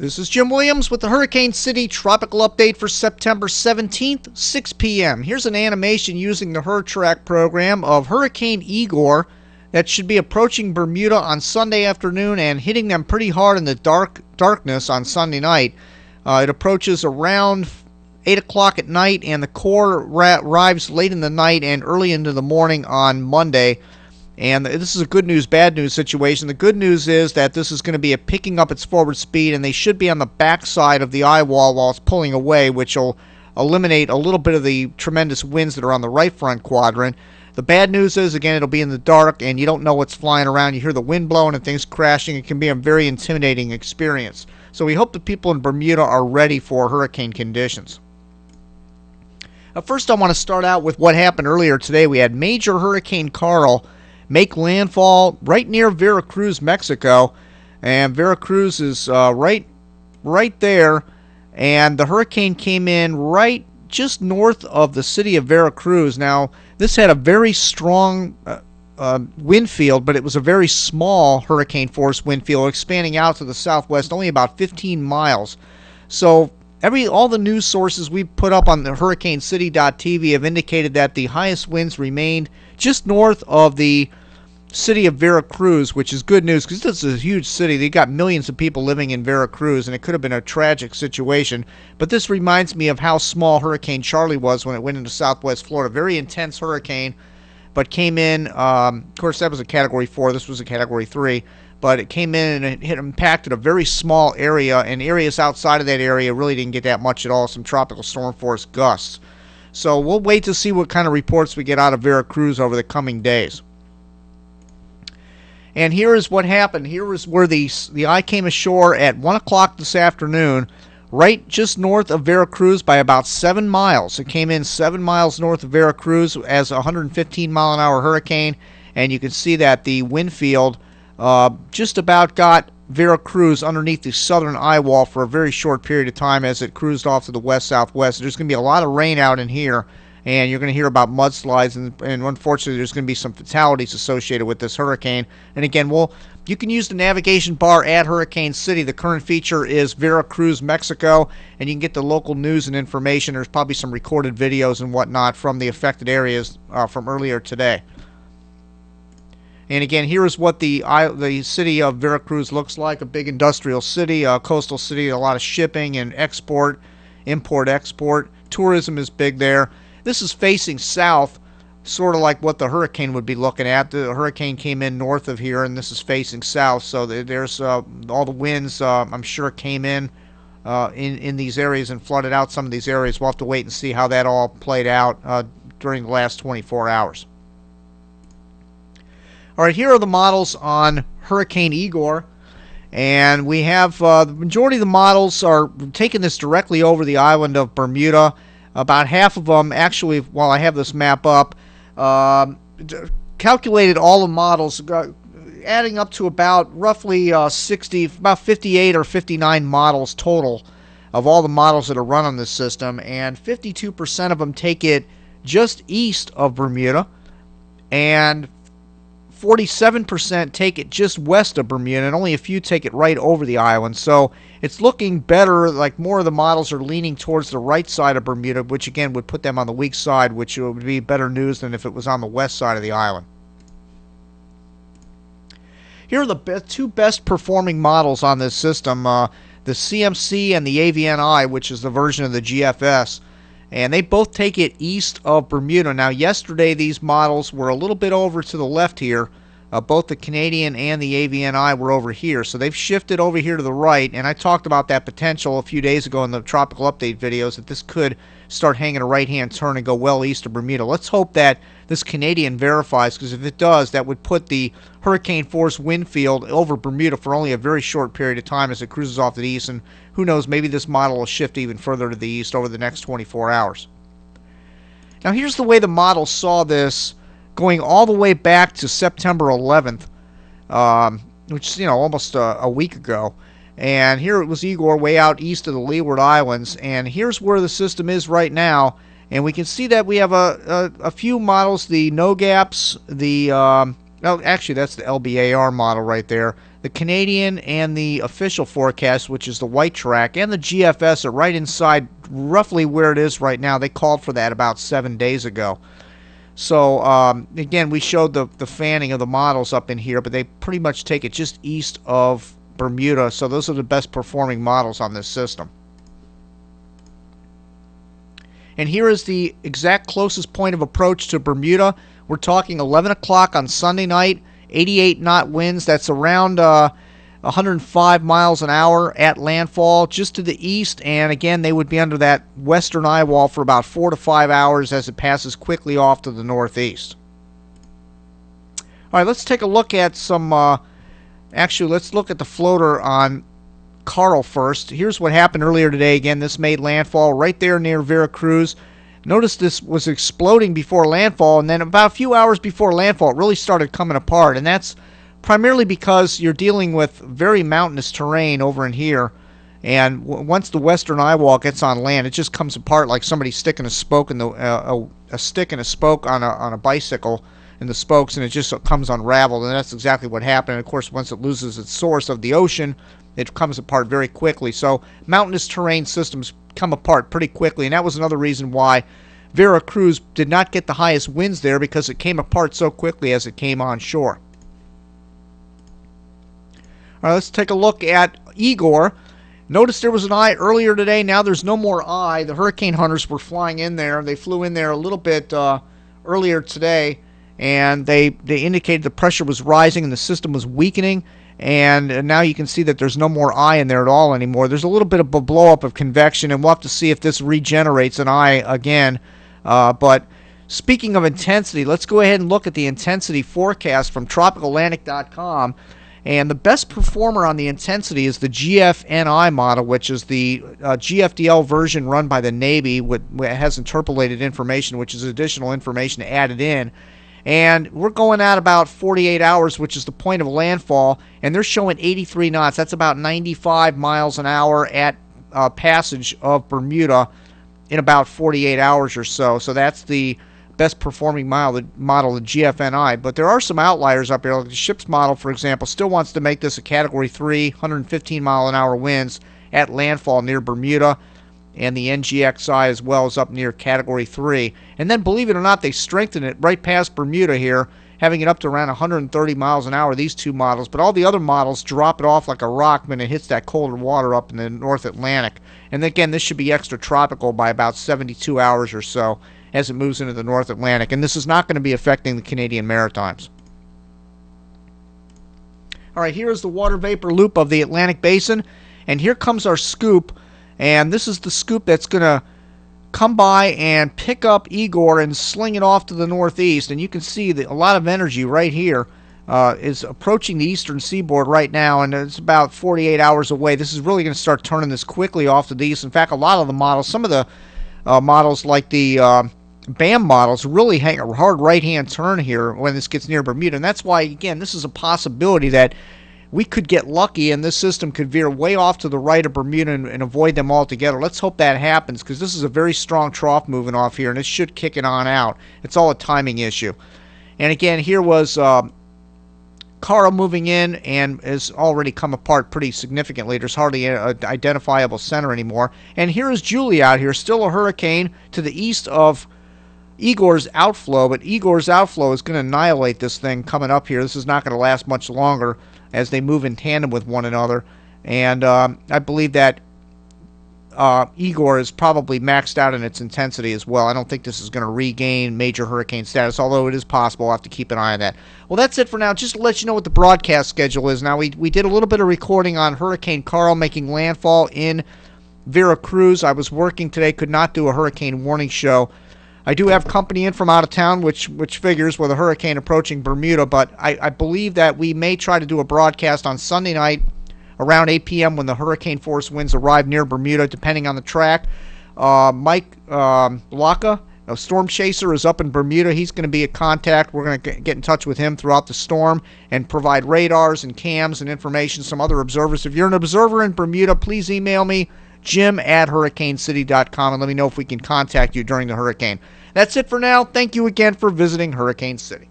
This is Jim Williams with the Hurricane City Tropical Update for September 17th, 6 p.m. Here's an animation using the HurTrack program of Hurricane Igor that should be approaching Bermuda on Sunday afternoon and hitting them pretty hard in the darkness on Sunday night. It approaches around 8 o'clock at night, and the core arrives late in the night and early into the morning on Monday. And this is a good news, bad news situation. The good news is that this is going to be picking up its forward speed, and they should be on the backside of the eye wall while it's pulling away, which will eliminate a little bit of the tremendous winds that are on the right front quadrant. The bad news is, again, it'll be in the dark, and you don't know what's flying around. You hear the wind blowing and things crashing. It can be a very intimidating experience. So we hope the people in Bermuda are ready for hurricane conditions. First, I want to start out with what happened earlier today. We had Major Hurricane Karl make landfall right near Veracruz, Mexico, and Veracruz is right there, and the hurricane came in right just north of the city of Veracruz. Now, this had a very strong wind field, but it was a very small hurricane force wind field expanding out to the southwest, only about 15 miles. So all the news sources we put up on the hurricanecity.tv have indicated that the highest winds remained just north of the city of Veracruz, which is good news because this is a huge city. They got millions of people living in Veracruz, and it could have been a tragic situation. But this reminds me of how small Hurricane Charlie was when it went into southwest Florida. Very intense hurricane, but came in, of course, that was a Category 4. This was a Category 3. But it came in and it impacted a very small area, and areas outside of that area really didn't get that much at all, some tropical storm force gusts. So we'll wait to see what kind of reports we get out of Veracruz over the coming days. And here is what happened. Here is where the eye came ashore at 1 o'clock this afternoon, right just north of Veracruz by about 7 miles. It came in 7 miles north of Veracruz as a 115-mile-an-hour hurricane, and you can see that the wind field just about got Veracruz underneath the southern eye wall for a very short period of time as it cruised off to the west-southwest. There's going to be a lot of rain out in here, and you're going to hear about mudslides, and unfortunately there's going to be some fatalities associated with this hurricane. And again, you can use the navigation bar at Hurricane City. The current feature is Veracruz, Mexico, and you can get the local news and information. There's probably some recorded videos and whatnot from the affected areas from earlier today. And again, here is what the city of Veracruz looks like, a big industrial city, a coastal city, a lot of shipping and export, import-export. Tourism is big there. This is facing south, sort of like what the hurricane would be looking at. The hurricane came in north of here, and this is facing south, so there's all the winds, I'm sure, came in these areas and flooded out some of these areas. We'll have to wait and see how that all played out during the last 24 hours. All right, here are the models on Hurricane Igor, and we have the majority of the models are taking this directly over the island of Bermuda. About half of them, actually, while I have this map up, calculated all the models, adding up to about roughly about 58 or 59 models total of all the models that are run on this system, and 52% of them take it just east of Bermuda, and 47% take it just west of Bermuda, and only a few take it right over the island. So it's looking better, like more of the models are leaning towards the right side of Bermuda, which again would put them on the weak side, which would be better news than if it was on the west side of the island. Here are the two best performing models on this system, the CMC and the AVNI, which is the version of the GFS. And they both take it east of Bermuda. Now, yesterday these models were a little bit over to the left here. Both the Canadian and the AVNI were over here. So they've shifted over here to the right. And I talked about that potential a few days ago in the Tropical Update videos, that this could start hanging a right-hand turn and go well east of Bermuda. Let's hope that this Canadian verifies, because if it does, that would put the hurricane force wind field over Bermuda for only a very short period of time as it cruises off to the east. And who knows, maybe this model will shift even further to the east over the next 24 hours. Now here's the way the model saw this going all the way back to September 11th, which is, almost a week ago. And here it was Igor way out east of the Leeward Islands, and here's where the system is right now. And we can see that we have a few models, the no gaps, the No, actually, that's the LBAR model right there. The Canadian and the official forecast, which is the white track, and the GFS are right inside roughly where it is right now. They called for that about 7 days ago. So, again, we showed the fanning of the models up in here, but they pretty much take it just east of Bermuda. So those are the best performing models on this system. And here is the exact closest point of approach to Bermuda. We're talking 11 o'clock on Sunday night, 88 knot winds. That's around 105 miles an hour at landfall just to the east. And again, they would be under that western eye wall for about 4 to 5 hours as it passes quickly off to the northeast. All right, let's take a look at some, actually, let's look at the floater on Karl first. Here's what happened earlier today. Again, this made landfall right there near Veracruz. Notice this was exploding before landfall, and then about a few hours before landfall, it really started coming apart. And that's primarily because you're dealing with very mountainous terrain over in here. And once the western eye wall gets on land, it just comes apart like somebody sticking a spoke in the a stick and a spoke on a bicycle in the spokes, and it just comes unraveled. And that's exactly what happened. And of course, once it loses its source of the ocean, it comes apart very quickly. So mountainous terrain systems come apart pretty quickly, and that was another reason why Veracruz did not get the highest winds there, because it came apart so quickly as it came on shore. All right, let's take a look at Igor. Notice there was an eye earlier today. Now there's no more eye. The hurricane hunters were flying in there. They flew in there a little bit earlier today, and they indicated the pressure was rising and the system was weakening. And now you can see that there's no more eye in there at all anymore. There's a little bit of a blow-up of convection, and we'll have to see if this regenerates an eye again. But speaking of intensity, let's go ahead and look at the intensity forecast from tropicalatlantic.com. And the best performer on the intensity is the GFNI model, which is the GFDL version run by the Navy. It has interpolated information, which is additional information added in. And we're going at about 48 hours, which is the point of landfall, and they're showing 83 knots. That's about 95 miles an hour at passage of Bermuda in about 48 hours or so. So that's the best performing model, the GFNI. But there are some outliers up here. Like the ship's model, for example, still wants to make this a Category 3, 115 mile an hour winds at landfall near Bermuda. And the NGXI as well is up near Category 3. And then, believe it or not, they strengthened it right past Bermuda here, having it up to around 130 miles an hour, these two models. But all the other models drop it off like a rock when it hits that colder water up in the North Atlantic. And again, this should be extratropical by about 72 hours or so as it moves into the North Atlantic. And this is not going to be affecting the Canadian Maritimes. All right, here is the water vapor loop of the Atlantic Basin. And here comes our scoop. And this is the scoop that's going to come by and pick up Igor and sling it off to the northeast. And you can see that a lot of energy right here is approaching the eastern seaboard right now, and it's about 48 hours away. This is really going to start turning this quickly off to the east. In fact, a lot of the models, some of the models like the BAM models, really hang a hard right-hand turn here when this gets near Bermuda. And that's why, again, this is a possibility that we could get lucky and this system could veer way off to the right of Bermuda and avoid them altogether. Let's hope that happens, because this is a very strong trough moving off here, and it should kick it on out. It's all a timing issue. And again, here was Karl moving in and has already come apart pretty significantly. There's hardly an identifiable center anymore. And here is Julie out here, still a hurricane to the east of Igor's outflow, but Igor's outflow is going to annihilate this thing coming up here. This is not going to last much longer as they move in tandem with one another. And I believe that Igor is probably maxed out in its intensity as well. I don't think this is going to regain major hurricane status, although it is possible. We'll have to keep an eye on that. Well, that's it for now. Just to let you know what the broadcast schedule is. Now, we did a little bit of recording on Hurricane Karl making landfall in Veracruz. I was working today, could not do a hurricane warning show. I do have company in from out of town, which figures with a hurricane approaching Bermuda, but I believe that we may try to do a broadcast on Sunday night around 8 p.m. when the hurricane force winds arrive near Bermuda, depending on the track. Mike Laka, a storm chaser, is up in Bermuda. He's going to be a contact. We're going to get in touch with him throughout the storm and provide radars and cams and information, some other observers. If you're an observer in Bermuda, please email me, jim@hurricanecity.com, and let me know if we can contact you during the hurricane. That's it for now. Thank you again for visiting Hurricane City.